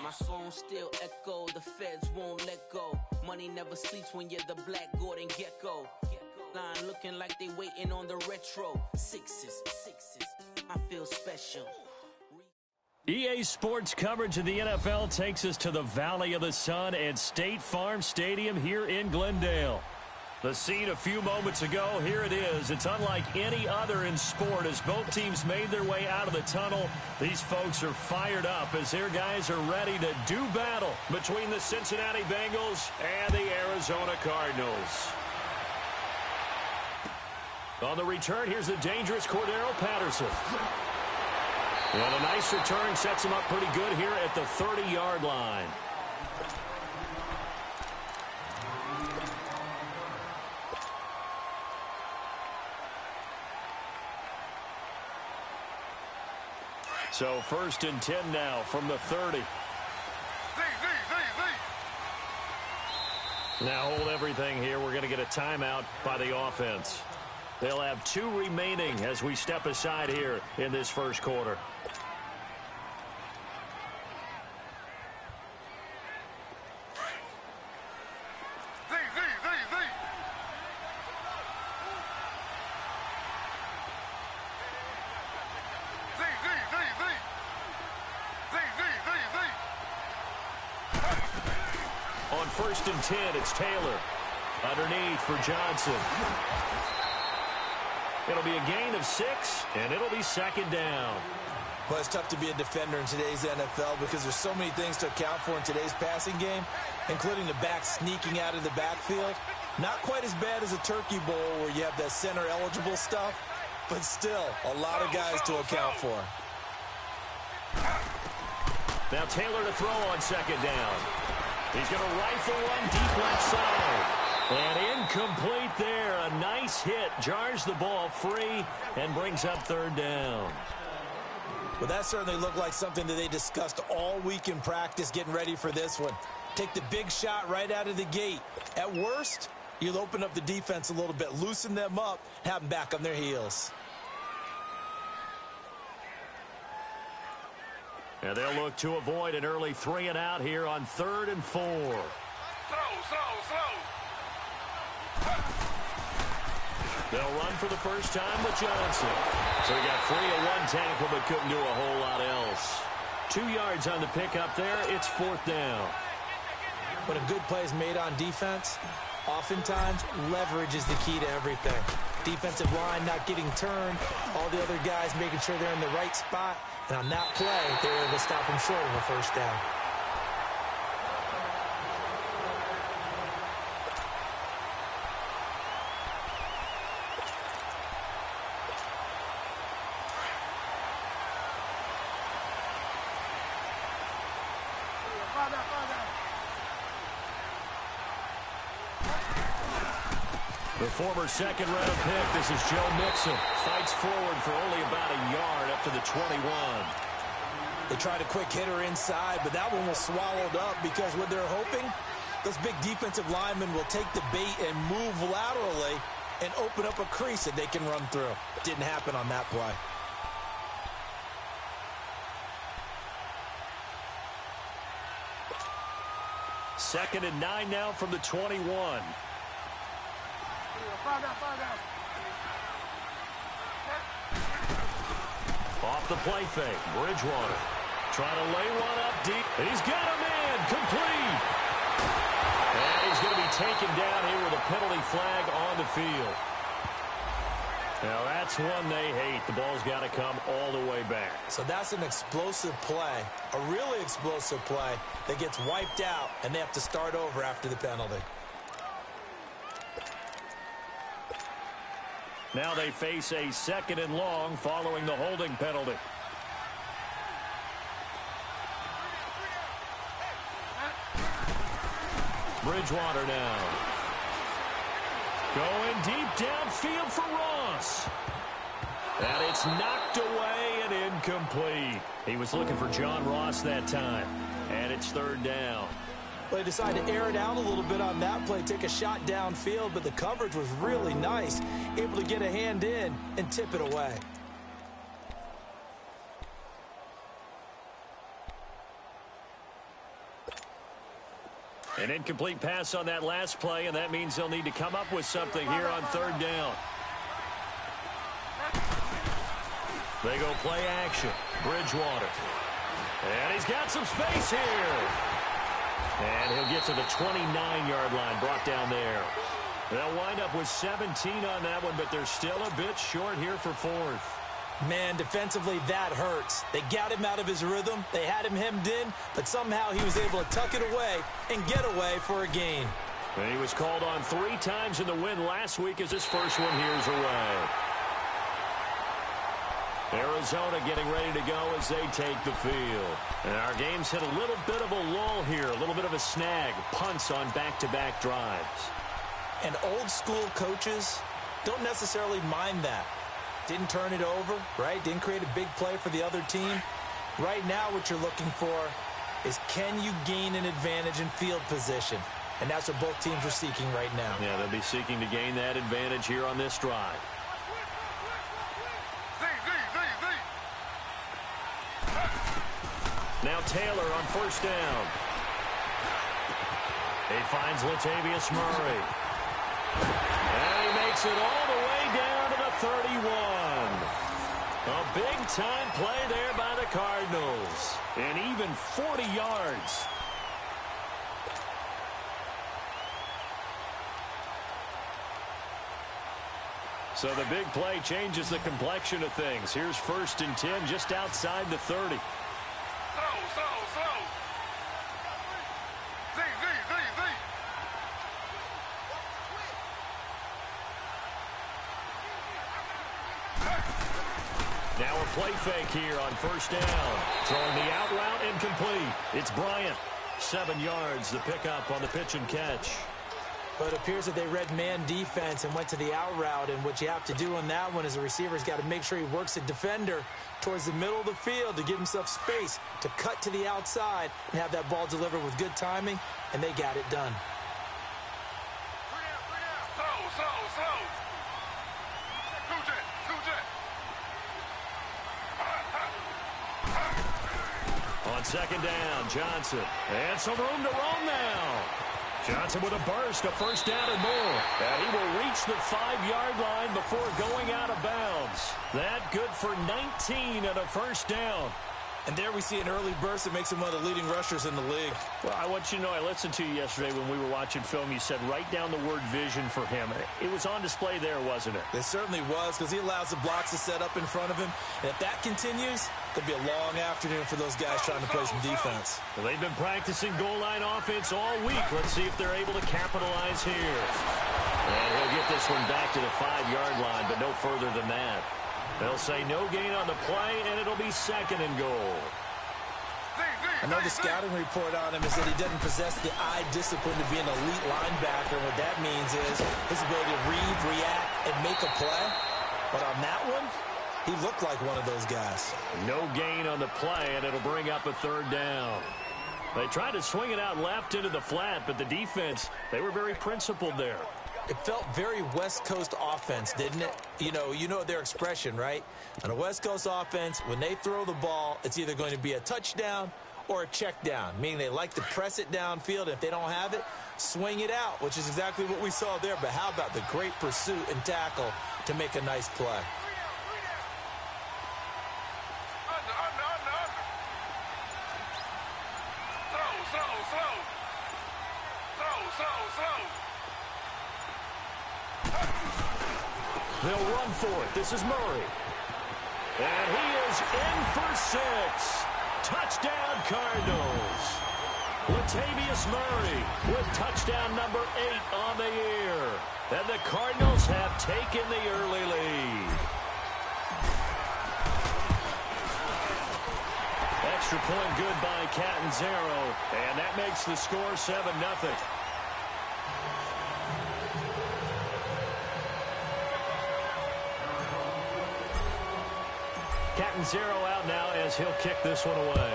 My phone still echo, the feds won't let go. Money never sleeps when you're the Black Gordon Gecko. Line looking like they waiting on the retro. Sixes, I feel special. EA Sports coverage of the NFL takes us to the Valley of the Sun at State Farm Stadium here in Glendale. The scene a few moments ago, here it is. It's unlike any other in sport as both teams made their way out of the tunnel. These folks are fired up as their guys are ready to do battle between the Cincinnati Bengals and the Arizona Cardinals. On the return, here's the dangerous Cordero Patterson. And a nice return sets him up pretty good here at the 30-yard line. So 1st and 10 now from the 30. Now hold everything here. We're going to get a timeout by the offense. They'll have 2 remaining as we step aside here in this first quarter. On 1st and 10, it's Taylor. Underneath for Johnson. It'll be a gain of 6, and it'll be 2nd down. Well, it's tough to be a defender in today's NFL because there's so many things to account for in today's passing game, including the back sneaking out of the backfield. Not quite as bad as a turkey bowl where you have that center-eligible stuff, but still a lot of guys to account for. Now Taylor to throw on 2nd down. He's going to rifle one deep left side. And incomplete there. A nice hit. Jars the ball free and brings up 3rd down. Well, that certainly looked like something that they discussed all week in practice getting ready for this one. Take the big shot right out of the gate. At worst, you'll open up the defense a little bit, loosen them up, have them back on their heels. And they'll look to avoid an early 3 and out here on 3rd and 4. Slow. They'll run for the first time with Johnson. So he got free of 1 tackle but couldn't do a whole lot else. 2 yards on the pickup there. It's 4th down. When a good play is made on defense, oftentimes leverage is the key to everything. Defensive line not getting turned, all the other guys making sure they're in the right spot, and on that play, they were able to stop him short of a first down. The former second-round pick, this is Joe Mixon. Fights forward for only about a yard up to the 21. They tried a quick hitter inside, but that one was swallowed up because what they're hoping, those big defensive linemen will take the bait and move laterally and open up a crease that they can run through. Didn't happen on that play. Second and 9 now from the 21. Off the play fake, Bridgewater trying to lay one up deep. He's got a man, complete. And he's going to be taken down here with a penalty flag on the field. Now that's one they hate. The ball's got to come all the way back. So that's an explosive play, a really explosive play that gets wiped out, and they have to start over after the penalty. Now they face a 2nd and long following the holding penalty. Bridgewater now. Going deep downfield for Ross. And it's knocked away and incomplete. He was looking for John Ross that time. And it's 3rd down. They decided to air it out a little bit on that play, take a shot downfield, but the coverage was really nice, able to get a hand in and tip it away. An incomplete pass on that last play, and that means they'll need to come up with something here on third down. They go play action. Bridgewater. And he's got some space here. And he'll get to the 29-yard line, brought down there. They'll wind up with 17 on that one, but they're still a bit short here for fourth. Man, defensively, that hurts. They got him out of his rhythm. They had him hemmed in, but somehow he was able to tuck it away and get away for a gain. And he was called on 3 times in the win last week as his first one here's away. Arizona getting ready to go as they take the field. And our game's hit a little bit of a lull here, a little bit of a snag. Punts on back-to-back drives. And old-school coaches don't necessarily mind that. Didn't turn it over, right? Didn't create a big play for the other team. Right now what you're looking for is, can you gain an advantage in field position? And that's what both teams are seeking right now. Yeah, they'll be seeking to gain that advantage here on this drive. Now Taylor on first down. He finds Latavius Murray. And he makes it all the way down to the 31. A big-time play there by the Cardinals. And even 40 yards. So the big play changes the complexion of things. Here's 1st and 10 just outside the 30. Now a play fake here on first down. Throwing the out route incomplete. It's Bryant. 7 yards, the pickup on the pitch and catch. But it appears that they read man defense and went to the out route. And what you have to do on that one is the receiver's got to make sure he works the defender towards the middle of the field to give himself space to cut to the outside and have that ball delivered with good timing. And they got it done. On second down, Johnson. And some room to roam now. Johnson with a burst, a first down and more. And he will reach the 5-yard line before going out of bounds. That good for 19 and a first down. And there we see an early burst that makes him one of the leading rushers in the league. Well, I want you to know, I listened to you yesterday when we were watching film. You said write down the word vision for him. It was on display there, wasn't it? It certainly was, because he allows the blocks to set up in front of him. And if that continues, it'll be a long afternoon for those guys trying to play some defense. Well, they've been practicing goal line offense all week. Let's see if they're able to capitalize here. And he'll get this one back to the 5-yard line, but no further than that. They'll say no gain on the play, and it'll be second and goal. Another scouting report on him is that he doesn't possess the eye discipline to be an elite linebacker. What that means is his ability to read, react, and make a play. But on that one, he looked like one of those guys. No gain on the play, and it'll bring up a third down. They tried to swing it out left into the flat, but the defense, they were very principled there. It felt very West Coast offense, didn't it? You know their expression, right? On a West Coast offense, when they throw the ball, it's either going to be a touchdown or a check down, meaning they like to press it downfield. If they don't have it, swing it out, which is exactly what we saw there. But how about the great pursuit and tackle to make a nice play? They'll run for it. This is Murray. And he is in for 6. Touchdown, Cardinals. Latavius Murray with touchdown number 8 on the year. And the Cardinals have taken the early lead. Extra point good by Catanzaro. And that makes the score 7-0. Catanzaro out now as he'll kick this one away.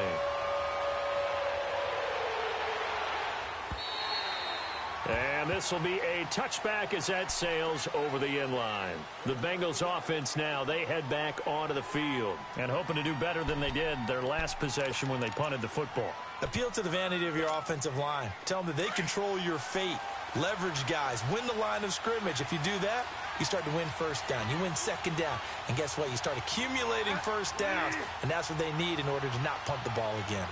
And And this will be a touchback as that sails over the end line. The Bengals offense now, they head back onto the field and hoping to do better than they did their last possession when they punted the football. Appeal to the vanity of your offensive line. Tell them that they control your fate. Leverage guys. Win the line of scrimmage. If you do that, you start to win first down. You win second down. And guess what? You start accumulating first downs. And that's what they need in order to not punt the ball again.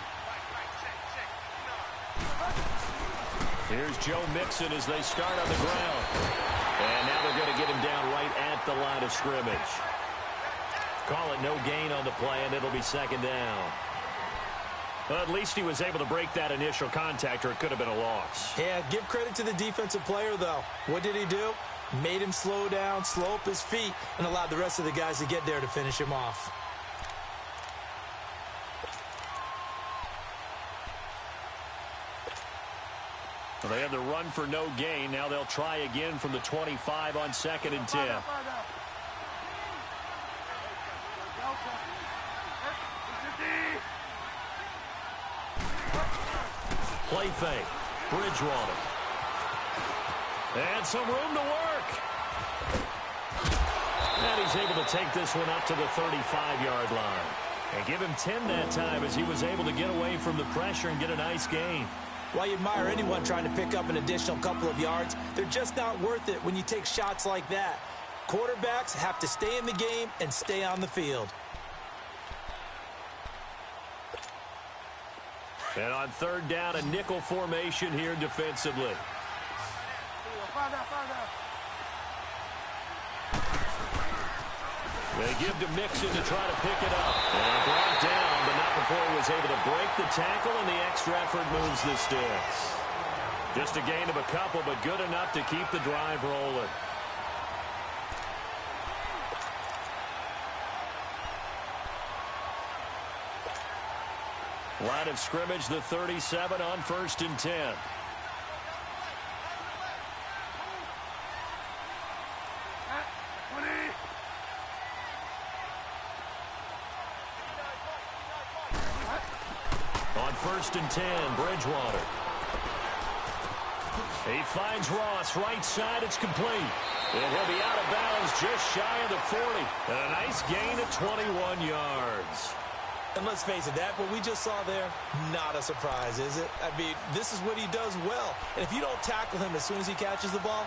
Here's Joe Mixon as they start on the ground. And now they're going to get him down right at the line of scrimmage. Call it no gain on the play, and it'll be second down. Well, at least he was able to break that initial contact, or it could have been a loss. Yeah, give credit to the defensive player, though. What did he do? Made him slow down, slow up his feet, and allowed the rest of the guys to get there to finish him off. Well, they had the run for no gain. Now they'll try again from the 25 on 2nd and 10. Play fake. Bridgewater. And some room to work. And he's able to take this one up to the 35-yard line. And give him 10 that time as he was able to get away from the pressure and get a nice gain. While you admire anyone trying to pick up an additional couple of yards, they're just not worth it when you take shots like that. Quarterbacks have to stay in the game and stay on the field. And on 3rd down, a nickel formation here defensively. They give to Mixon to try to pick it up. And brought down, but not before he was able to break the tackle, and the extra effort moves the sticks. Just a gain of a couple, but good enough to keep the drive rolling. Line of scrimmage, the 37 on 1st and 10. On 1st and 10, Bridgewater. He finds Ross, right side, it's complete. And he'll be out of bounds just shy of the 40. And a nice gain of 21 yards. And let's face it, that what we just saw there, not a surprise, is it? I mean, this is what he does well. And if you don't tackle him as soon as he catches the ball,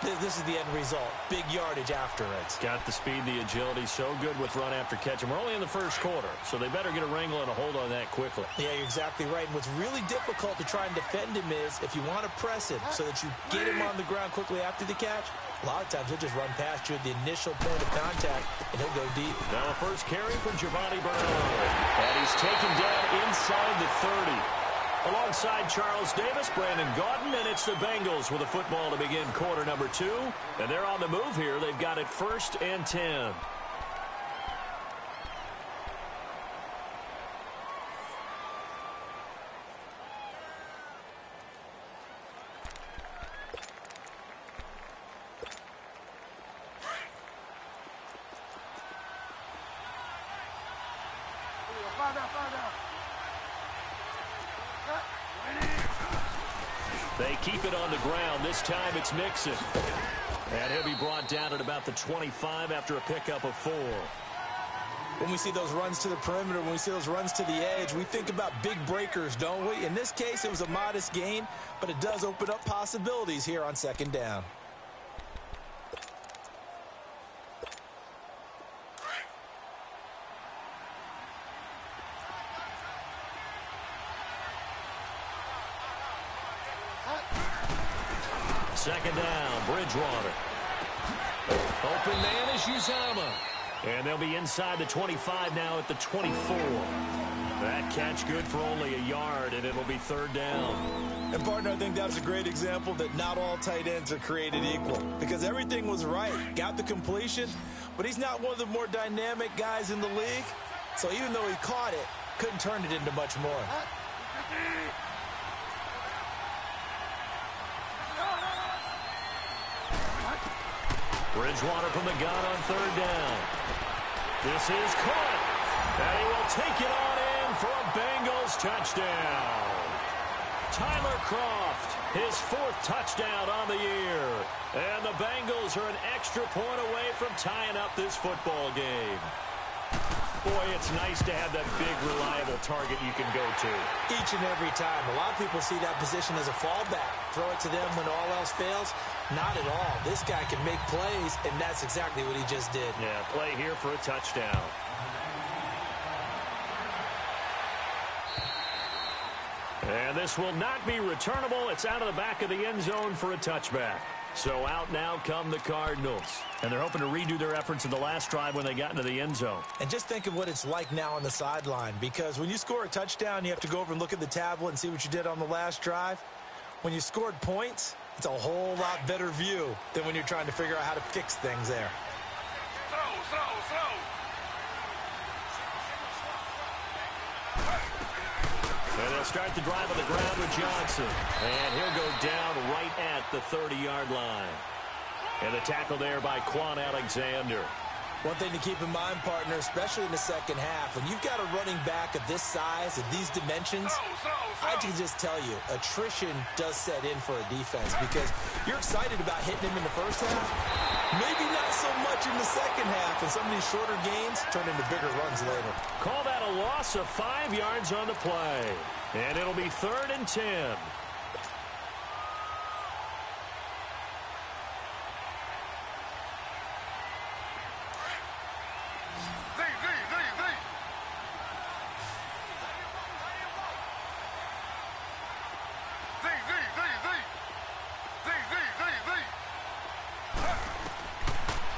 this is the end result. Big yardage after it. Got the speed, the agility, so good with run after catch. And we're only in the first quarter, so they better get a wrangle and a hold on that quickly. Yeah, you're exactly right. And what's really difficult to try and defend him is if you want to press him so that you get him on the ground quickly after the catch, a lot of times he'll just run past you at the initial point of contact, and he'll go deep. Now a first carry for Giovanni Bernard. And he's taken down inside the 30. Alongside Charles Davis, Brandon Gaudin, and it's the Bengals with a football to begin quarter number 2. And they're on the move here. They've got it 1st and 10. They keep it on the ground. This time it's Mixon. And he'll be brought down at about the 25 after a pickup of 4. When we see those runs to the perimeter, when we see those runs to the edge, we think about big breakers, don't we? In this case, it was a modest gain, but it does open up possibilities here on 2nd down. Second down, Bridgewater. Open man is Uzama. And they'll be inside the 25 now at the 24. That catch good for only a yard, and it'll be 3rd down. And, partner, I think that was a great example that not all tight ends are created equal. Because everything was right. Got the completion, but he's not one of the more dynamic guys in the league. So even though he caught it, couldn't turn it into much more. Bridgewater from the gun on 3rd down. This is caught. And he will take it on in for a Bengals touchdown. Tyler Croft, his 4th touchdown on the year. And the Bengals are an extra point away from tying up this football game. Boy, it's nice to have that big, reliable target you can go to. Each and every time. A lot of people see that position as a fallback. Throw it to them when all else fails. Not at all. This guy can make plays, and that's exactly what he just did. Yeah, play here for a touchdown. And this will not be returnable. It's out of the back of the end zone for a touchback. So out now come the Cardinals. And they're hoping to redo their efforts in the last drive when they got into the end zone. And just think of what it's like now on the sideline. Because when you score a touchdown, you have to go over and look at the tablet and see what you did on the last drive. When you scored points, it's a whole lot better view than when you're trying to figure out how to fix things there. Slow. And they'll start the drive on the ground with Johnson. And he'll go down right at the 30-yard line. And the tackle there by Quan Alexander. One thing to keep in mind, partner, especially in the second half, when you've got a running back of this size, of these dimensions, I can just tell you, attrition does set in for a defense because you're excited about hitting him in the first half. Maybe not so much in the second half, and some of these shorter gains turn into bigger runs later. Call that a loss of 5 yards on the play. And it'll be 3rd and 10.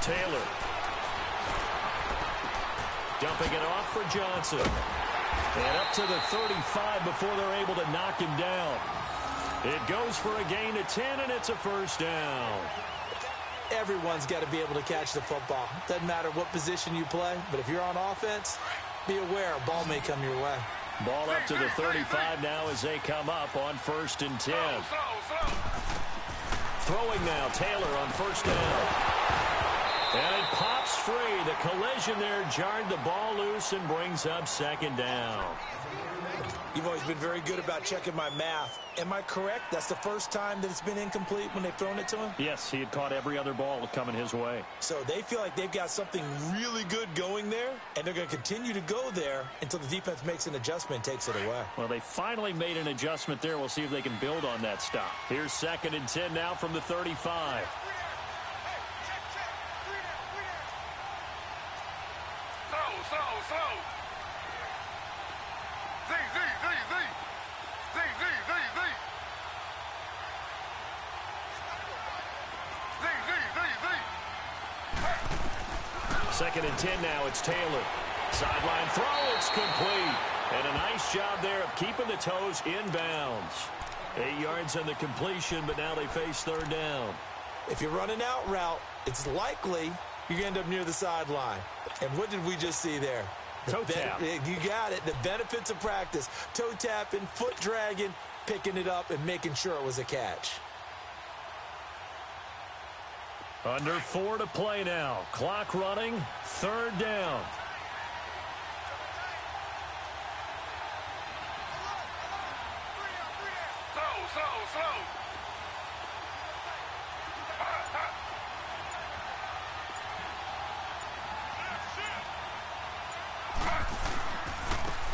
Taylor. Dumping it off for Johnson. And up to the 35 before they're able to knock him down. It goes for a gain of 10, and it's a first down. Everyone's got to be able to catch the football. Doesn't matter what position you play, but if you're on offense, be aware a ball may come your way. Ball up to the 35 now as they come up on 1st and 10. Throwing now, Taylor on 1st down. And it pops free. The collision there jarred the ball loose and brings up 2nd down. You've always been very good about checking my math. Am I correct? That's the first time that it's been incomplete when they've thrown it to him? Yes, he had caught every other ball coming his way. So they feel like they've got something really good going there, and they're going to continue to go there until the defense makes an adjustment and takes it away. Well, they finally made an adjustment there. We'll see if they can build on that stop. Here's 2nd and 10 now from the 35. Slow. Z. 2nd and 10 now. It's Taylor. Sideline throw. It's complete. And a nice job there of keeping the toes inbounds. 8 yards on the completion, but now they face 3rd down. If you're running out route, it's likely you're going to end up near the sideline. And what did we just see there? Toe tap. You got it. The benefits of practice. Toe tapping, foot dragging, picking it up, and making sure it was a catch. Under 4 to play now. Clock running. 3rd down. Slow.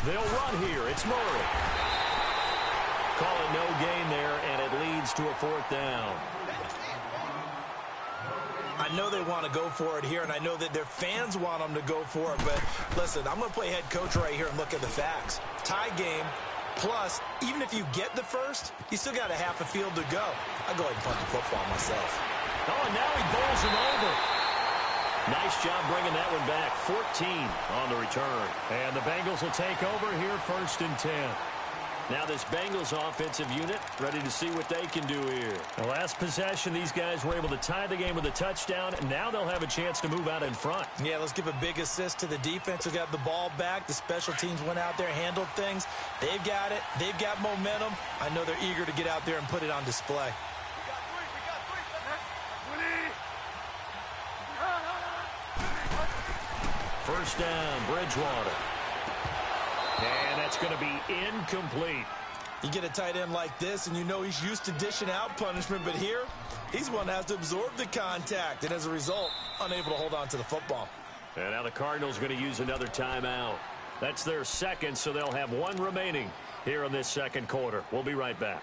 They'll run here. It's Murray. Call it no gain there, and it leads to a 4th down. I know they want to go for it here, and I know that their fans want them to go for it, but listen, I'm going to play head coach right here and look at the facts. Tie game, plus, even if you get the first, you still got a half a field to go. I'll go ahead and punt the football myself. Oh, and now he bowls him over. Nice job bringing that one back. 14 on the return. And the Bengals will take over here 1st and 10. Now this Bengals offensive unit ready to see what they can do here. The last possession, these guys were able to tie the game with a touchdown, and now they'll have a chance to move out in front. Yeah, let's give a big assist to the defense who got the ball back. The special teams went out there, handled things. They've got it. They've got momentum. I know they're eager to get out there and put it on display. First down, Bridgewater. And that's going to be incomplete. You get a tight end like this, and you know he's used to dishing out punishment, but here, he's one that has to absorb the contact, and as a result, unable to hold on to the football. And now the Cardinals going to use another timeout. That's their second, so they'll have one remaining here in this second quarter. We'll be right back.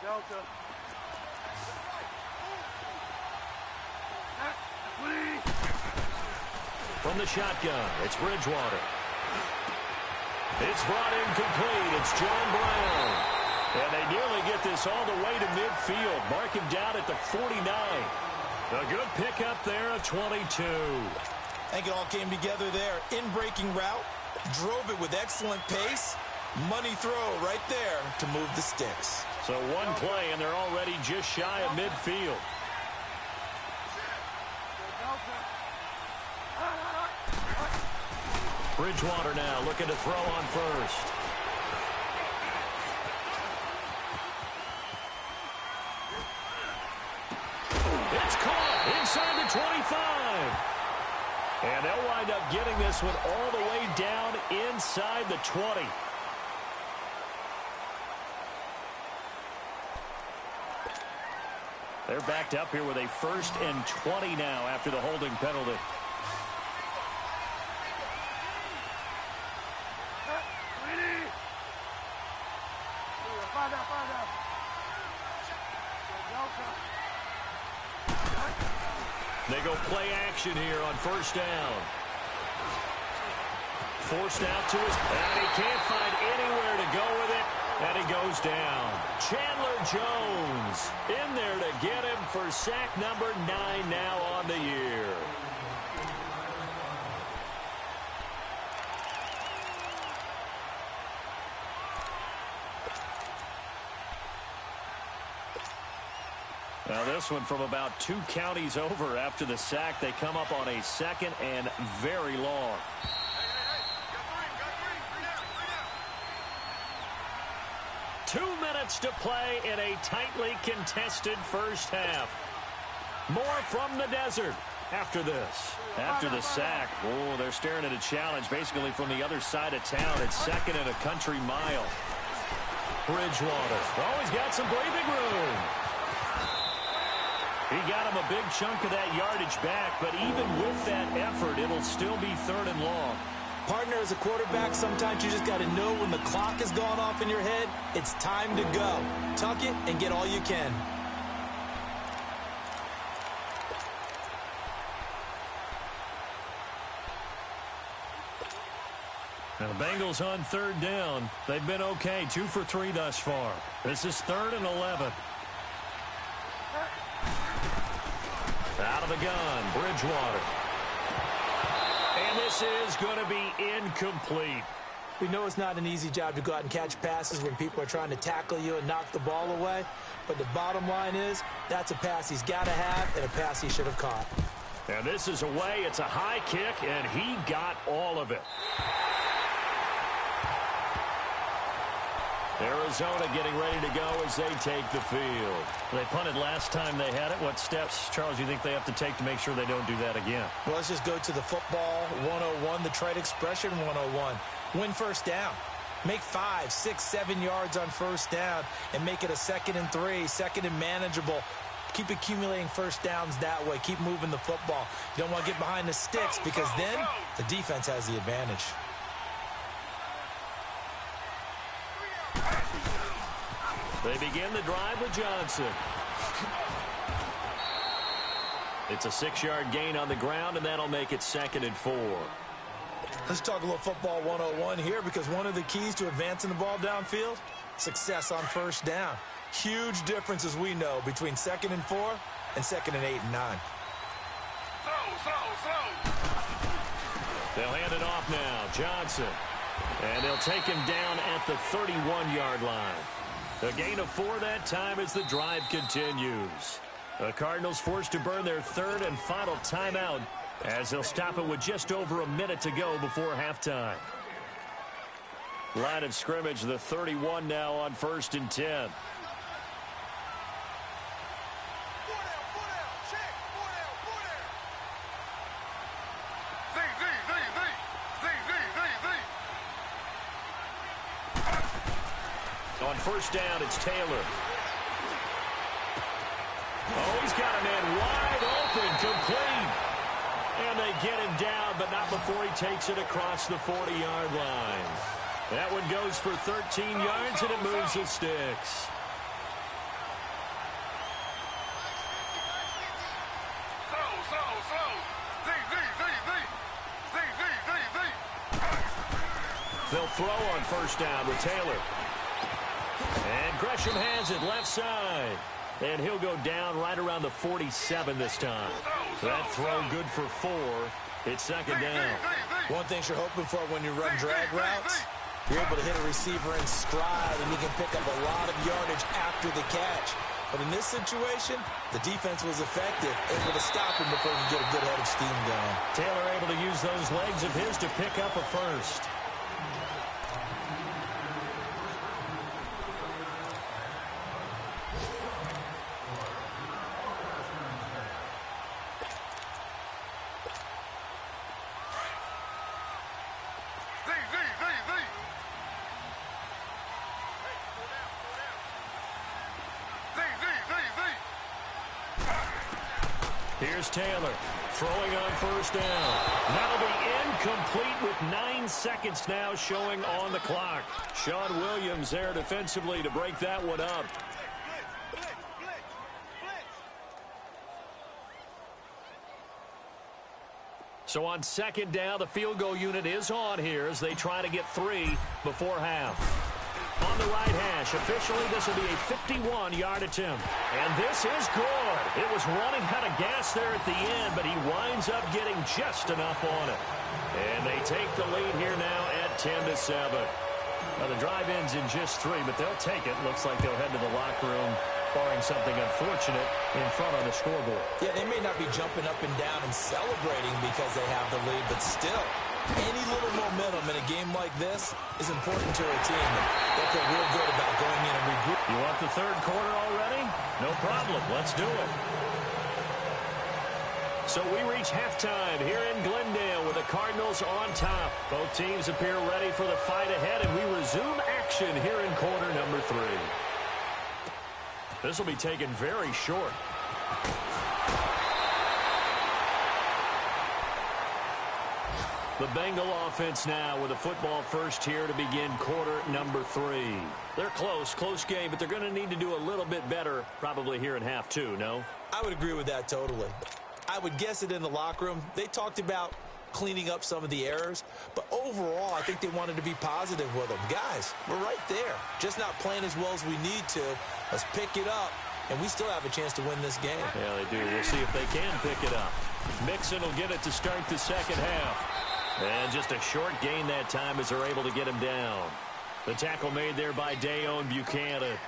Delta. From the shotgun, it's Bridgewater. It's brought in complete. It's John Brown. And they nearly get this all the way to midfield. Mark him down at the 49. A good pickup there of 22. I think it all came together there. In-breaking route, drove it with excellent pace. Money throw right there to move the sticks. So one play, and they're already just shy of midfield. Bridgewater now looking to throw on first. It's caught inside the 25. And they'll wind up getting this one all the way down inside the 20. They're backed up here with a 1st and 20 now after the holding penalty. They go play action here on 1st down. Forced out to his, and he can't find anywhere to go with it, and he goes down. Chandler Jones in there to get him for sack number 9 now on the year. Now this one from about 2 counties over after the sack. They come up on a 2nd and very long. 2 minutes to play in a tightly contested first half. More from the desert after this. After the sack, oh, they're staring at a challenge basically from the other side of town. It's 2nd and a country mile. Bridgewater. Oh, he's got some breathing room. He got him a big chunk of that yardage back, but even with that effort, it'll still be 3rd and long. Partner, as a quarterback, sometimes you just got to know when the clock has gone off in your head, it's time to go. Tuck it and get all you can. Now the Bengals on 3rd down. They've been okay, 2 for 3 thus far. This is 3rd and 11. Out of the gun, Bridgewater. And this is going to be incomplete. We know it's not an easy job to go out and catch passes when people are trying to tackle you and knock the ball away. But the bottom line is, that's a pass he's got to have and a pass he should have caught. And this is away. It's a high kick, and he got all of it. Arizona getting ready to go as they take the field. They punted last time they had it. What steps, Charles, do you think they have to take to make sure they don't do that again? Well, let's just go to the football 101, the trade expression 101. Win 1st down. Make 5, 6, 7 yards on 1st down and make it a 2nd and 3, 2nd and manageable. Keep accumulating 1st downs that way. Keep moving the football. You don't want to get behind the sticks because then the defense has the advantage. They begin the drive with Johnson. It's a 6-yard gain on the ground, and that'll make it 2nd and 4. Let's talk a little football 101 here because one of the keys to advancing the ball downfield, success on 1st down. Huge difference, as we know, between 2nd and 4 and 2nd and 8 and 9. They'll hand it off now. Johnson. And they'll take him down at the 31-yard line. A gain of 4 that time as the drive continues. The Cardinals forced to burn their third and final timeout as they'll stop it with just over a minute to go before halftime. Line of scrimmage, the 31 now on 1st and 10. On first down, it's Taylor. Oh, he's got a man wide open, complete. And they get him down, but not before he takes it across the 40-yard line. That one goes for 13 yards, and it moves the sticks. They'll throw on first down with Taylor. And Gresham has it left side. And he'll go down right around the 47 this time. That throw good for 4. It's second down. One thing you're hoping for when you run drag routes, you're able to hit a receiver in stride, and you can pick up a lot of yardage after the catch. But in this situation, the defense was effective, able to stop him before he could get a good head of steam going. Taylor able to use those legs of his to pick up a first. Here's Taylor throwing on first down. That'll be incomplete with 9 seconds now showing on the clock. Sean Williams there defensively to break that one up. So on second down, the field goal unit is on here as they try to get 3 before half. On the right hash, officially this will be a 51-yard attempt. And this is good. It was running out of gas there at the end, but he winds up getting just enough on it. And they take the lead here now at 10-7. Now the drive ends in just 3, but they'll take it. Looks like they'll head to the locker room, barring something unfortunate, in front on the scoreboard. Yeah, they may not be jumping up and down and celebrating because they have the lead, but still, any little momentum in a game like this is important to a team. They'll feel real good about going in and regroup. You want the third quarter already? No problem. Let's do it. So we reach halftime here in Glendale with the Cardinals on top. Both teams appear ready for the fight ahead, and we resume action here in quarter number 3. This will be taken very short. The Bengal offense now with a football first here to begin quarter number 3. They're close game, but they're going to need to do a little bit better probably here in half 2, no? I would agree with that totally. I would guess it in the locker room. They talked about cleaning up some of the errors, but overall, I think they wanted to be positive with them. Guys, we're right there. Just not playing as well as we need to. Let's pick it up, and we still have a chance to win this game. Yeah, they do. We'll see if they can pick it up. Mixon will get it to start the second half. And just a short gain that time as they're able to get him down. The tackle made there by Dayon Buchanan.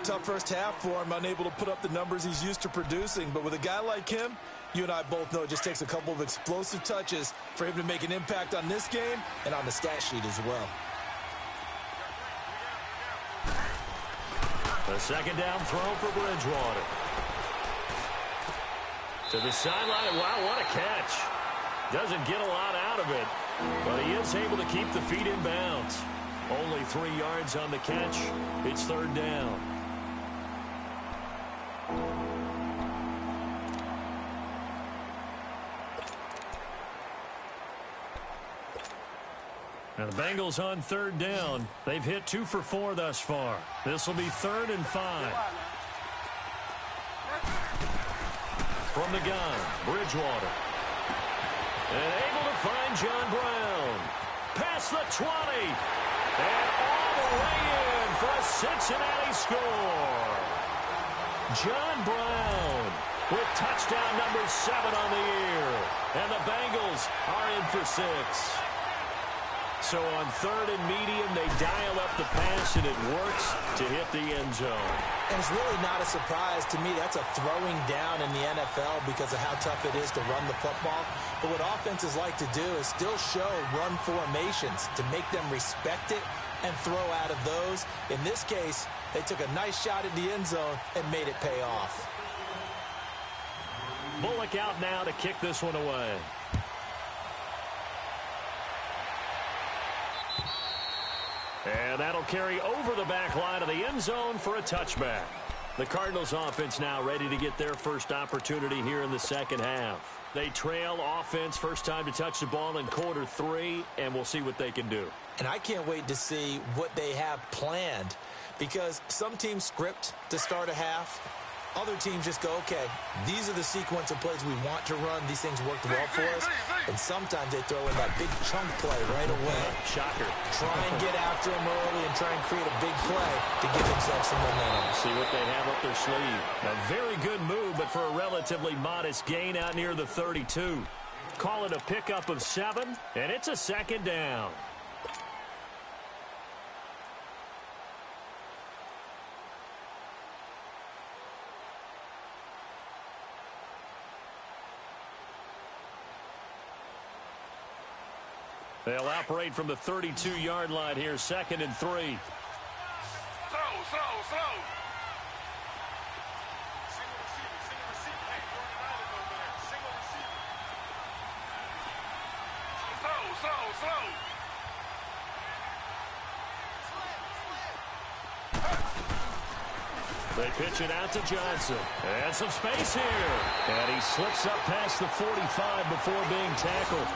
Tough first half for him, unable to put up the numbers he's used to producing. But with a guy like him, you and I both know it just takes a couple of explosive touches for him to make an impact on this game and on the stat sheet as well. A second down throw for Bridgewater. To the sideline. Wow, what a catch. Doesn't get a lot out of it, but he is able to keep the feet in bounds. Only 3 yards on the catch. It's third down. Now the Bengals on third down. They've hit 2 for 4 thus far. This will be 3rd and 5. From the gun, Bridgewater. And able to find John Brown. Past the 20. And all the way in for a Cincinnati score. John Brown with touchdown number 7 on the year. And the Bengals are in for 6. So on third and medium, they dial up the pass, and it works to hit the end zone. And it's really not a surprise to me. That's a throwing down in the NFL because of how tough it is to run the football. But what offenses like to do is still show run formations to make them respect it and throw out of those. In this case, they took a nice shot at the end zone and made it pay off. Bullock out now to kick this one away. And that'll carry over the back line of the end zone for a touchback. The Cardinals offense now ready to get their first opportunity here in the second half. They trail offense first time to touch the ball in quarter 3, and we'll see what they can do. And I can't wait to see what they have planned, because some teams script to start a half. Other teams just go, okay, these are the sequence of plays we want to run. These things worked well for us. And sometimes they throw in that big chunk play right away. Shocker. Try and get after them early and try and create a big play to give themselves some momentum. See what they have up their sleeve. A very good move, but for a relatively modest gain out near the 32. Call it a pickup of 7, and it's a second down. They'll operate from the 32-yard line here, 2nd and 3. Throw. Single receiver. Hey, you're on an island over there. Single receiver. They pitch it out to Johnson. And some space here. And he slips up past the 45 before being tackled.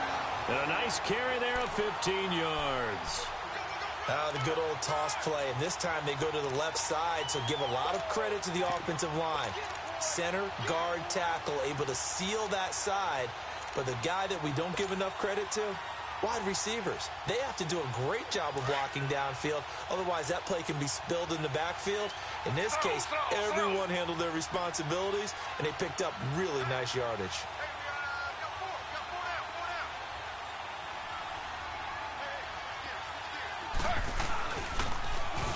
And a nice carry there of 15 yards. The good old toss play. And this time they go to the left side, so give a lot of credit to the offensive line. Center, guard, tackle, able to seal that side. But the guy that we don't give enough credit to, wide receivers. They have to do a great job of blocking downfield. Otherwise, that play can be spilled in the backfield. In this case, everyone handled their responsibilities, and they picked up really nice yardage.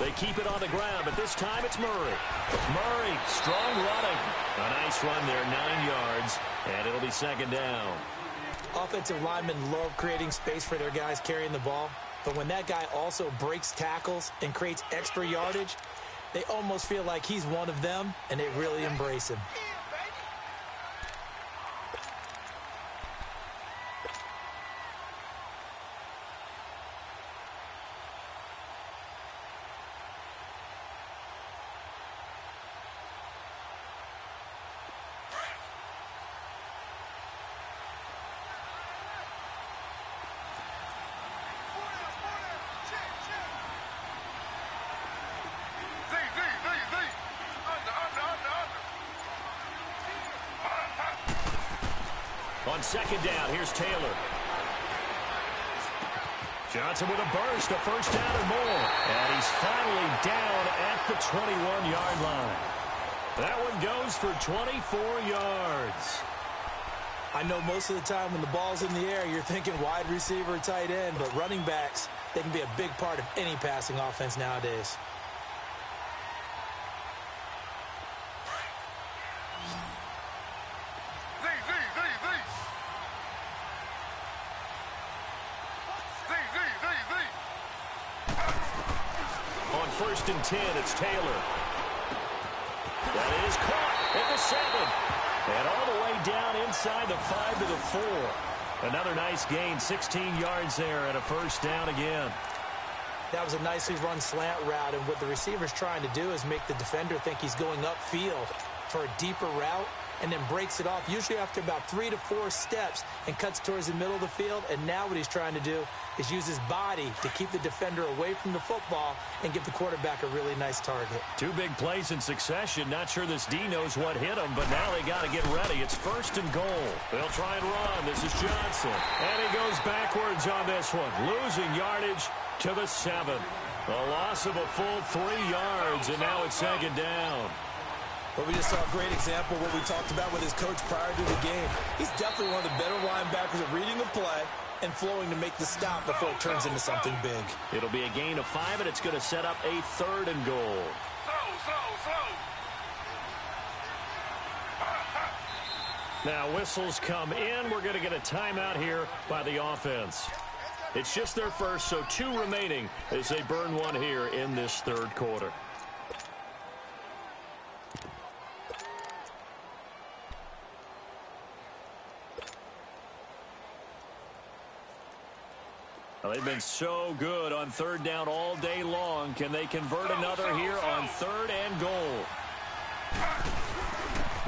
They keep it on the ground, but this time it's Murray. Murray, strong running. A nice run there, 9 yards, and it'll be second down. Offensive linemen love creating space for their guys carrying the ball, but when that guy also breaks tackles and creates extra yardage, they almost feel like he's one of them, and they really embrace him. On second down, here's Taylor. Johnson with a burst, a first down and more. And he's finally down at the 21-yard line. That one goes for 24 yards. I know most of the time when the ball's in the air, you're thinking wide receiver, tight end, but running backs, they can be a big part of any passing offense nowadays. On 1st and 10, it's Taylor. That is caught at the 7. And all the way down inside the 5 to the 4. Another nice gain, 16 yards there and a first down again. That was a nicely run slant route, and what the receiver's trying to do is make the defender think he's going upfield for a deeper route, and then breaks it off, usually after about 3 to 4 steps, and cuts towards the middle of the field. And now what he's trying to do is use his body to keep the defender away from the football and give the quarterback a really nice target. 2 big plays in succession. Not sure this D knows what hit him, but now they got to get ready. It's 1st and goal. They'll try and run. This is Johnson. And he goes backwards on this one, losing yardage to the 7. A loss of a full 3 yards, and now it's second down. But we just saw a great example of what we talked about with his coach prior to the game. He's definitely one of the better linebackers at reading the play and flowing to make the stop before it turns into something big. It'll be a gain of 5, and it's going to set up a 3rd and goal. Now whistles come in. We're going to get a timeout here by the offense. It's just their first, so 2 remaining as they burn 1 here in this 3rd quarter. Well, they've been so good on 3rd down all day long. Can they convert another here on 3rd and goal?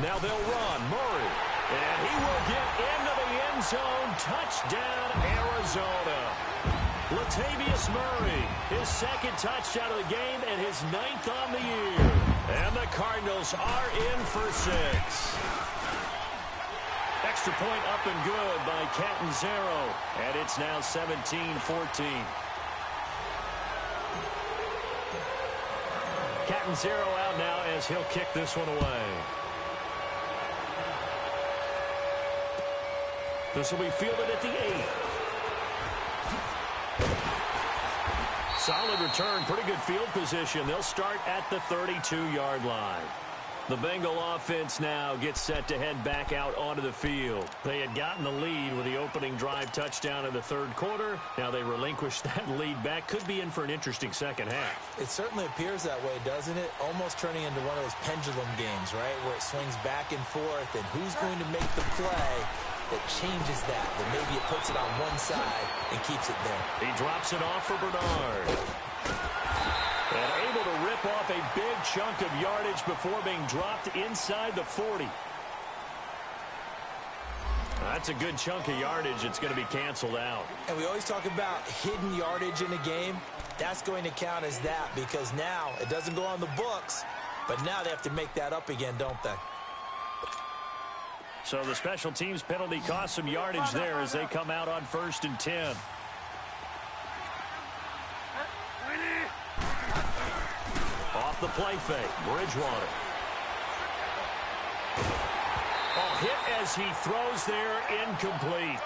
Now they'll run. Murray. And he will get into the end zone. Touchdown, Arizona. Latavius Murray, his 2nd touchdown of the game and his 9th on the year. And the Cardinals are in for 6. Extra point up and good by Catanzaro. And it's now 17-14. Catanzaro out now as he'll kick this one away. This will be fielded at the 8. Solid return, pretty good field position. They'll start at the 32-yard line. The Bengal offense now gets set to head back out onto the field. They had gotten the lead with the opening drive touchdown in the 3rd quarter. Now they relinquish that lead back. Could be in for an interesting second half. It certainly appears that way, doesn't it? Almost turning into one of those pendulum games, right? Where it swings back and forth, and who's going to make the play that changes that maybe it puts it on one side and keeps it there. He drops it off for Bernard. And able to rip off a big chunk of yardage before being dropped inside the 40. That's a good chunk of yardage. It's going to be canceled out. And we always talk about hidden yardage in a game. That's going to count as that because now it doesn't go on the books, but now they have to make that up again, don't they? So the special teams penalty cost some yardage there as they come out on 1st and 10. Off the play fake, Bridgewater. Oh, hit as he throws there, incomplete.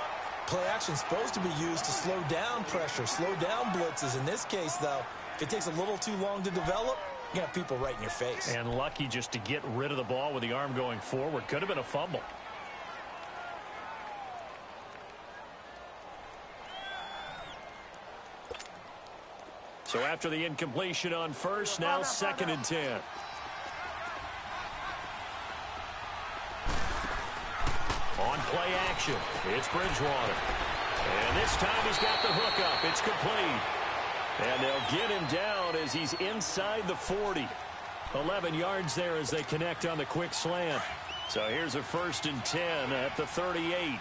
Play action supposed to be used to slow down pressure, slow down blitzes. In this case, though, if it takes a little too long to develop, you got people right in your face. And lucky just to get rid of the ball with the arm going forward. Could have been a fumble. So after the incompletion on 1st, now 2nd and 10. On play action, it's Bridgewater. And this time he's got the hook up. It's complete. And they'll get him down as he's inside the 40. 11 yards there as they connect on the quick slant. So here's a 1st and 10 at the 38.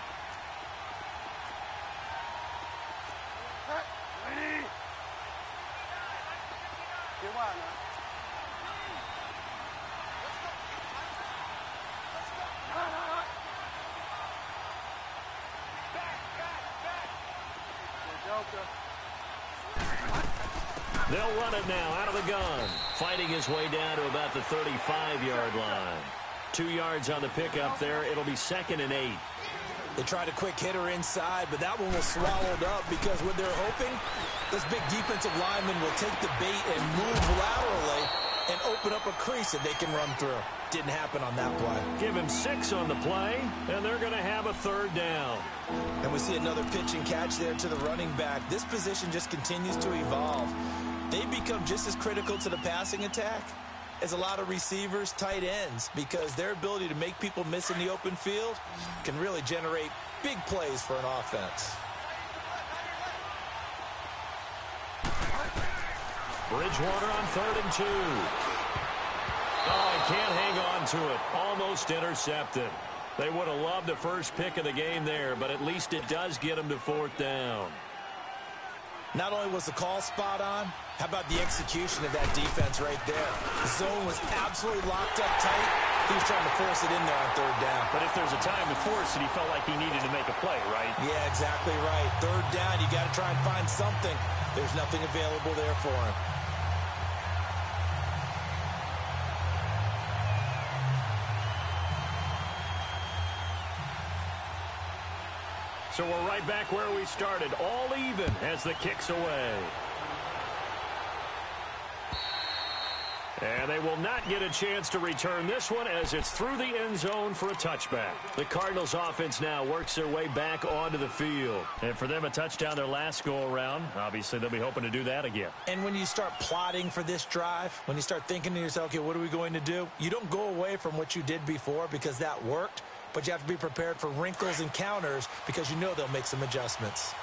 They'll run it now out of the gun. Fighting his way down to about the 35-yard line. 2 yards on the pickup there. It'll be 2nd and 8. They tried a quick hitter inside, but that one was swallowed up because what they're hoping, this big defensive lineman will take the bait and move laterally and open up a crease that they can run through. Didn't happen on that play. Give him 6 on the play, and they're going to have a 3rd down. And we see another pitch and catch there to the running back. This position just continues to evolve. They become just as critical to the passing attack as a lot of receivers, tight ends, because their ability to make people miss in the open field can really generate big plays for an offense. Bridgewater on 3rd and 2. Oh, he can't hang on to it. Almost intercepted. They would have loved the first pick of the game there, but at least it does get them to 4th down. Not only was the call spot on, how about the execution of that defense right there? The zone was absolutely locked up tight. He was trying to force it in there on 3rd down. But if there's a time to force it, he felt like he needed to make a play, right? Yeah, exactly right. 3rd down, you got to try and find something. There's nothing available there for him. So we're right back where we started, all even as the kick's away. And they will not get a chance to return this one as it's through the end zone for a touchback. The Cardinals offense now works their way back onto the field. And for them, a touchdown their last go-around. Obviously, they'll be hoping to do that again. And when you start plotting for this drive, when you start thinking to yourself, okay, what are we going to do? You don't go away from what you did before because that worked, but you have to be prepared for wrinkles and counters because you know they'll make some adjustments.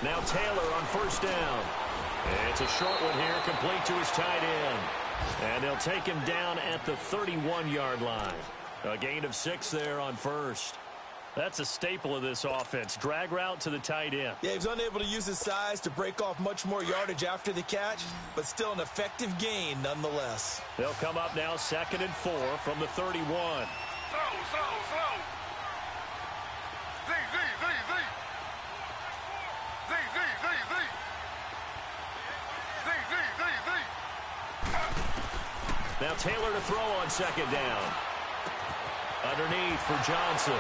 Now Taylor on first down. It's a short one here, complete to his tight end. And they'll take him down at the 31-yard line. A gain of 6 there on first. That's a staple of this offense. Drag route to the tight end. Yeah, he was unable to use his size to break off much more yardage after the catch, but still an effective gain nonetheless. They'll come up now 2nd and 4 from the 31. Slow. Now Taylor to throw on 2nd down. Underneath for Johnson.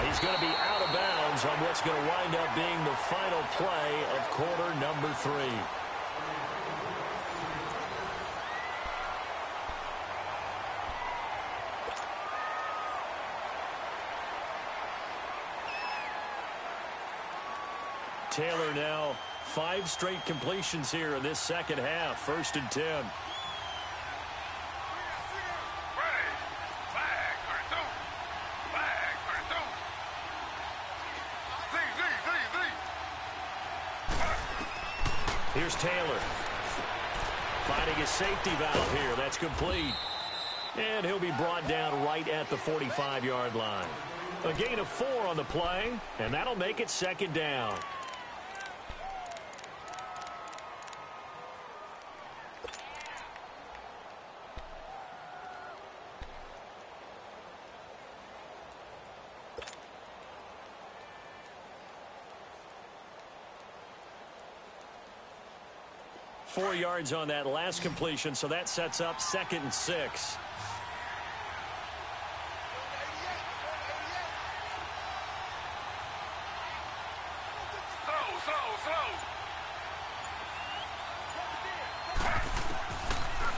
He's going to be out of bounds on what's going to wind up being the final play of quarter number 3. Taylor now 5 straight completions here in this second half. 1st and 10. Here's Taylor. Finding his safety valve here. That's complete. And he'll be brought down right at the 45-yard line. A gain of 4 on the play, and that'll make it 2nd down. Four yards on that last completion, so that sets up 2nd and 6.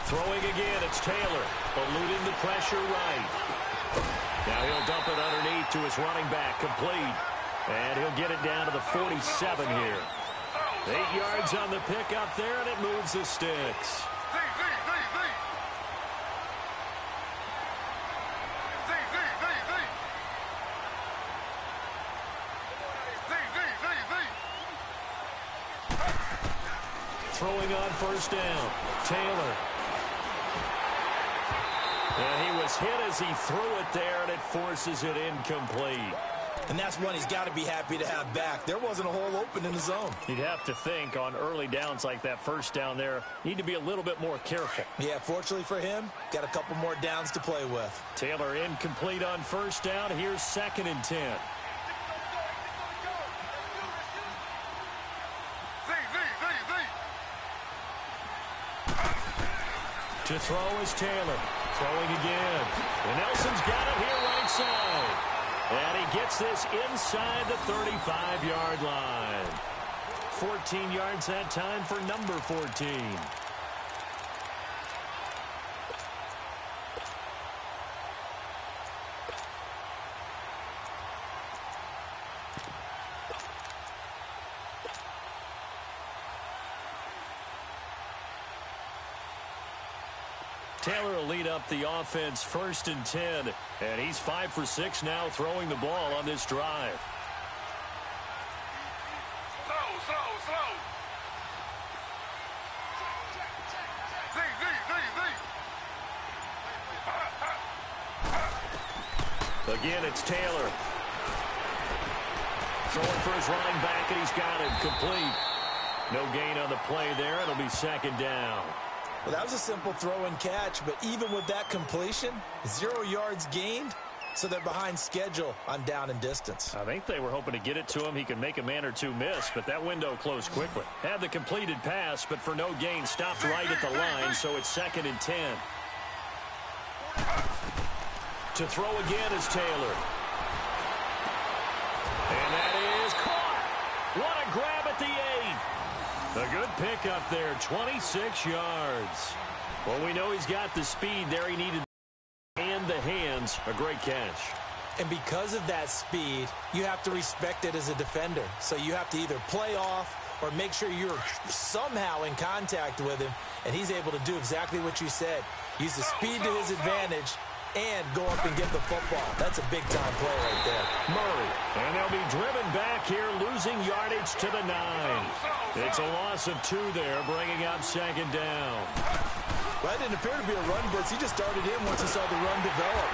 Throwing again, it's Taylor, eluding the pressure right. Now he'll dump it underneath to his running back, complete. And he'll get it down to the 47 here. 8 yards on the pickup there, and it moves the sticks. Throwing on 1st down, Taylor. And he was hit as he threw it there, and it forces it incomplete. And that's one he's got to be happy to have back. There wasn't a hole open in the zone. You'd have to think on early downs like that 1st down there, need to be a little bit more careful. Yeah, fortunately for him, got a couple more downs to play with. Taylor incomplete on 1st down. Here's 2nd and 10. To throw is Taylor. Throwing again. And Nelson's got it here right side. And he gets this inside the 35-yard line. 14 yards that time for number 14. Taylor will lead up the offense 1st and 10. And he's 5 for 6 now throwing the ball on this drive. Again, it's Taylor. Throwing for his running back, and he's got it complete. No gain on the play there. It'll be 2nd down. Well, that was a simple throw and catch, but even with that completion, 0 yards gained, so they're behind schedule on down and distance. I think they were hoping to get it to him. He could make a man or two miss, but that window closed quickly. Had the completed pass, but for no gain, stopped right at the line, so it's 2nd and 10. To throw again is Taylor. And that is caught. What a grab at the 8. A good pickup there, 26 yards. Well, we know he's got the speed there he needed and the hands. A great catch. And because of that speed, you have to respect it as a defender. So you have to either play off or make sure you're somehow in contact with him, and he's able to do exactly what you said. Use the speed to his advantage and go up and get the football. That's a big-time play right there. Murray. And they'll be driven back here, losing yardage to the 9. It's a loss of 2 there, bringing up 2nd down. Well, that didn't appear to be a run blitz. He just started in once he saw the run develop.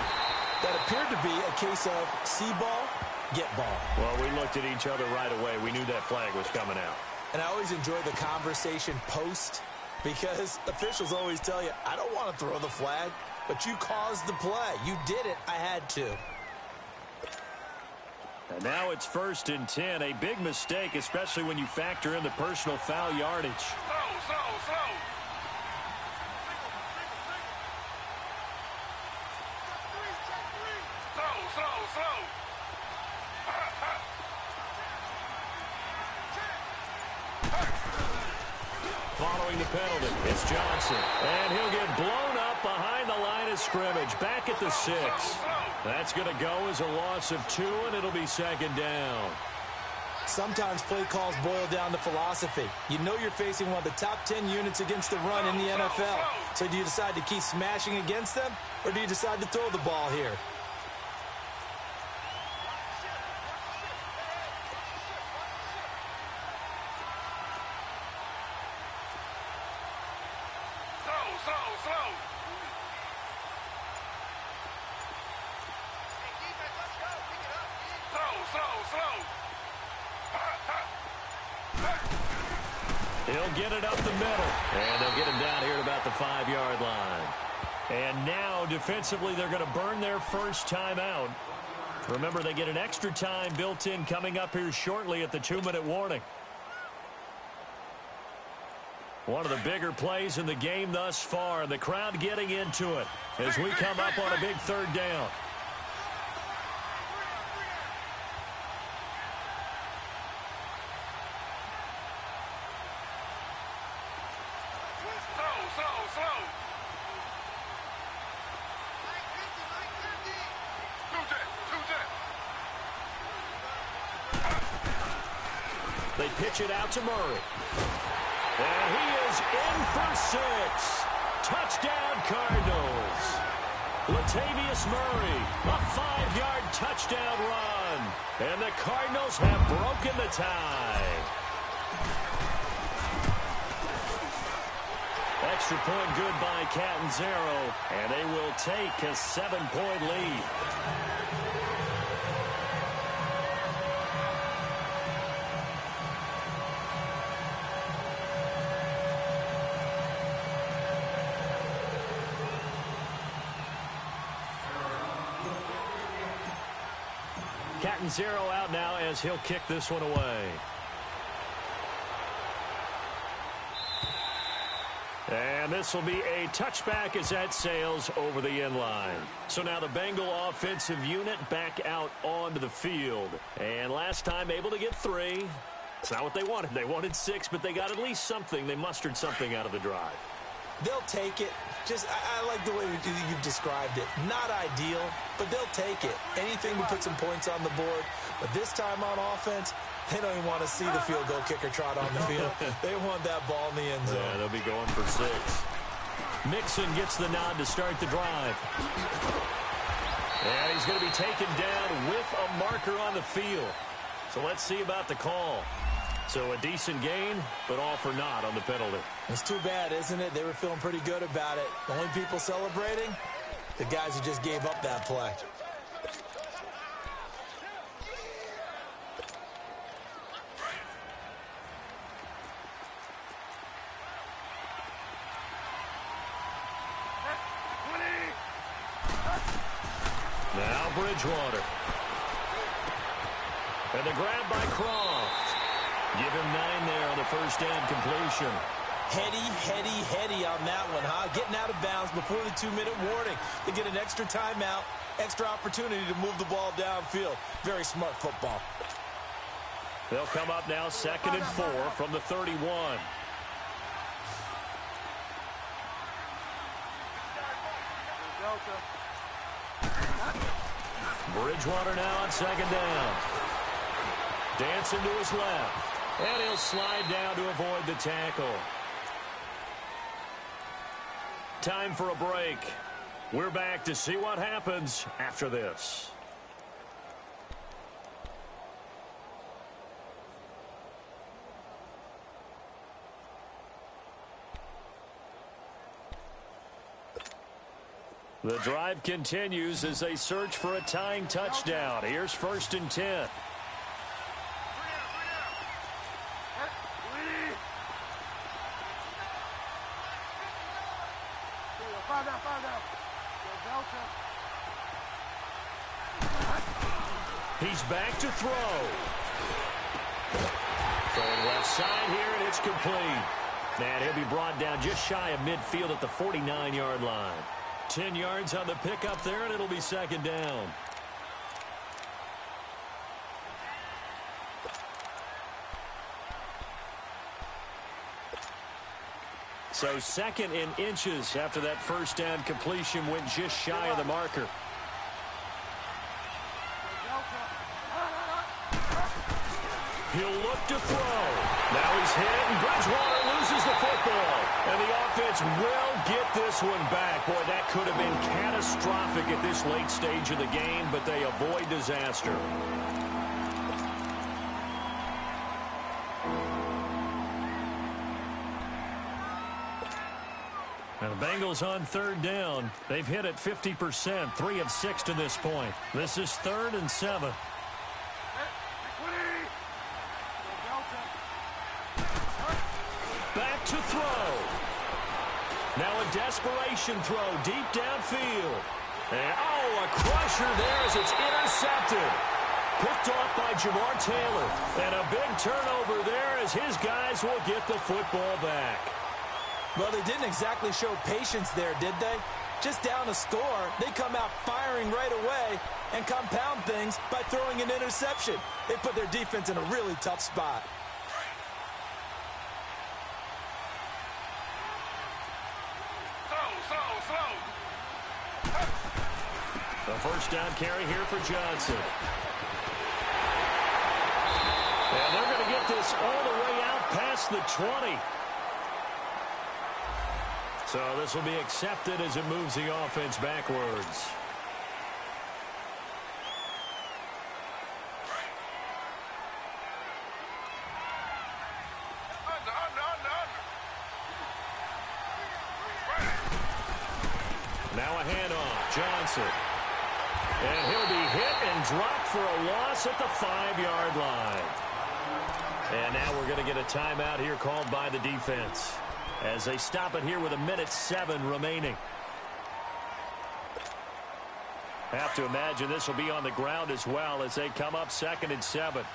That appeared to be a case of see ball, get ball. Well, we looked at each other right away. We knew that flag was coming out. And I always enjoy the conversation post, because officials always tell you, I don't want to throw the flag, but you caused the play. You did it. I had to. And now it's 1st and 10. A big mistake, especially when you factor in the personal foul yardage. Slow. Following the penalty, it's Johnson. And he'll get blown up behind the line of scrimmage. Back at the 6. That's going to go as a loss of 2, and it'll be 2nd down. Sometimes play calls boil down to philosophy. You know you're facing one of the top 10 units against the run in the NFL. So do you decide to keep smashing against them, or do you decide to throw the ball here? Slow. He'll get it up the middle. And they'll get him down here at about the 5-yard line. And now, defensively, they're going to burn their first timeout. Remember, they get an extra time built in coming up here shortly at the 2-minute warning. One of the bigger plays in the game thus far, and the crowd getting into it as we come up on a big 3rd down. Slow. They pitch it out to Murray. And he is in for 6. Touchdown, Cardinals. Latavius Murray, a 5-yard touchdown run. And the Cardinals have broken the tie. Extra point good by Catanzaro, and they will take a 7-point lead. Catanzaro out now as he'll kick this one away. And this will be a touchback as that sails over the end line. So now the Bengal offensive unit back out onto the field. And last time able to get 3. It's not what they wanted. They wanted 6, but they got at least something. They mustered something out of the drive. They'll take it. I like the way you've described it. Not ideal, but they'll take it. Anything to put some points on the board. But this time on offense, they don't even want to see the field goal kicker trot on the field. They want that ball in the end zone. Yeah, they'll be going for 6. Mixon gets the nod to start the drive. And he's going to be taken down with a marker on the field. So let's see about the call. So a decent gain, but all for naught on the penalty. It's too bad, isn't it? They were feeling pretty good about it. The only people celebrating, the guys who just gave up that play. Now Bridgewater. And the grab by Croft. Give him 9 there on the first down completion. Heady on that one, huh? Getting out of bounds before the 2-minute warning. They get an extra timeout, extra opportunity to move the ball downfield. Very smart football. They'll come up now 2nd and 4 from the 31. Bridgewater now on 2nd down. Dancing to his left. And he'll slide down to avoid the tackle. Time for a break. We're back to see what happens after this. The drive continues as they search for a tying touchdown. Here's 1st and 10. He's back to throw. Throwing left side here, and it's complete. And he'll be brought down just shy of midfield at the 49-yard line. 10 yards on the pickup there, and it'll be 2nd down. So 2nd in inches after that first down completion went just shy of the marker. He'll look to throw. Now he's hit, and Bridgewater loses the football. And the offense will get this one back. Boy, that could have been catastrophic at this late stage of the game, but they avoid disaster. And the Bengals on 3rd down. They've hit it 50%, 3 of 6 to this point. This is 3rd and 7. Back to throw. Now a desperation throw deep downfield. And, a crusher there as it's intercepted. Picked off by Jamar Taylor. And a big turnover there as his guys will get the football back. Well, they didn't exactly show patience there, did they? Just down a score, they come out firing right away and compound things by throwing an interception. They put their defense in a really tough spot. The first down carry here for Johnson. And they're going to get this all the way out past the 20. So this will be accepted as it moves the offense backwards. Now a handoff. Johnson. And he'll be hit and dropped for a loss at the 5-yard line. And now we're going to get a timeout here called by the defense as they stop it here with 1:07 remaining. Have to imagine this will be on the ground as well as they come up 2nd and 7.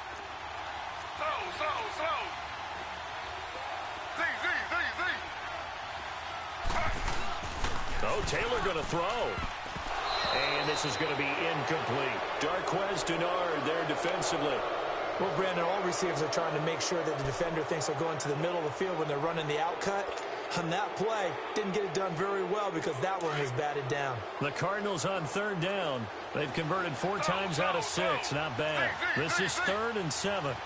Oh, Taylor going to throw. And this is going to be incomplete. Darquez Denard there defensively. Well, Brandon, all receivers are trying to make sure that the defender thinks they're going to the middle of the field when they're running the outcut. On that play, didn't get it done very well because that one was batted down. The Cardinals on 3rd down. They've converted 4 times out of 6. Not bad. This is 3rd and 7.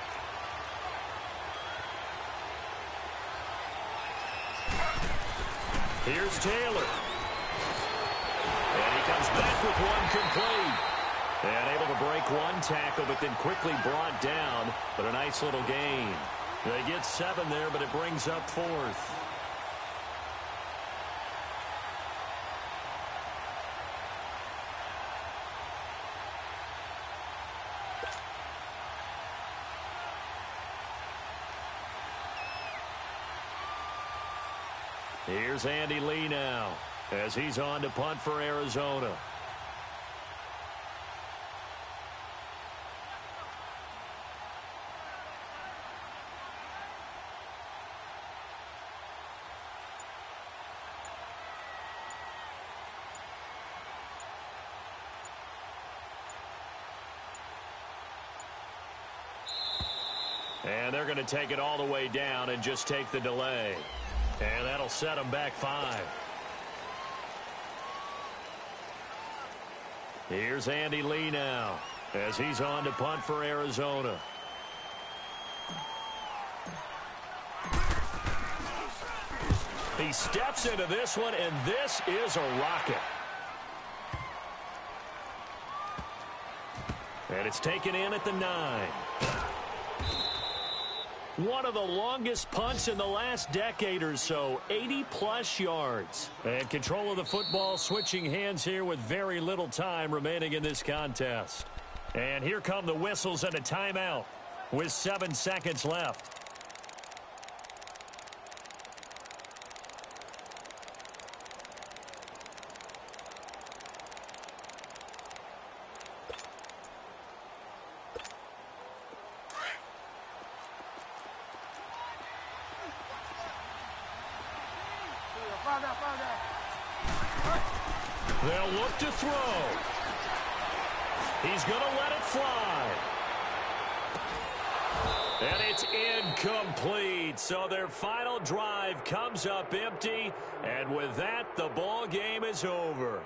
Here's Taylor. And he comes back with one complete. And able to break one tackle, but then quickly brought down. But a nice little gain. They get 7 there, but it brings up 4th. Here's Andy Lee now as he's on to punt for Arizona. And they're going to take it all the way down and just take the delay. And that'll set them back 5. Here's Andy Lee now as he's on to punt for Arizona. He steps into this one, and this is a rocket. And it's taken in at the 9. One of the longest punts in the last decade or so, 80-plus yards. And control of the football switching hands here with very little time remaining in this contest. And here come the whistles and a timeout with 7 seconds left. They'll look to throw. He's going to let it fly. And it's incomplete. So their final drive comes up empty. And with that, the ball game is over.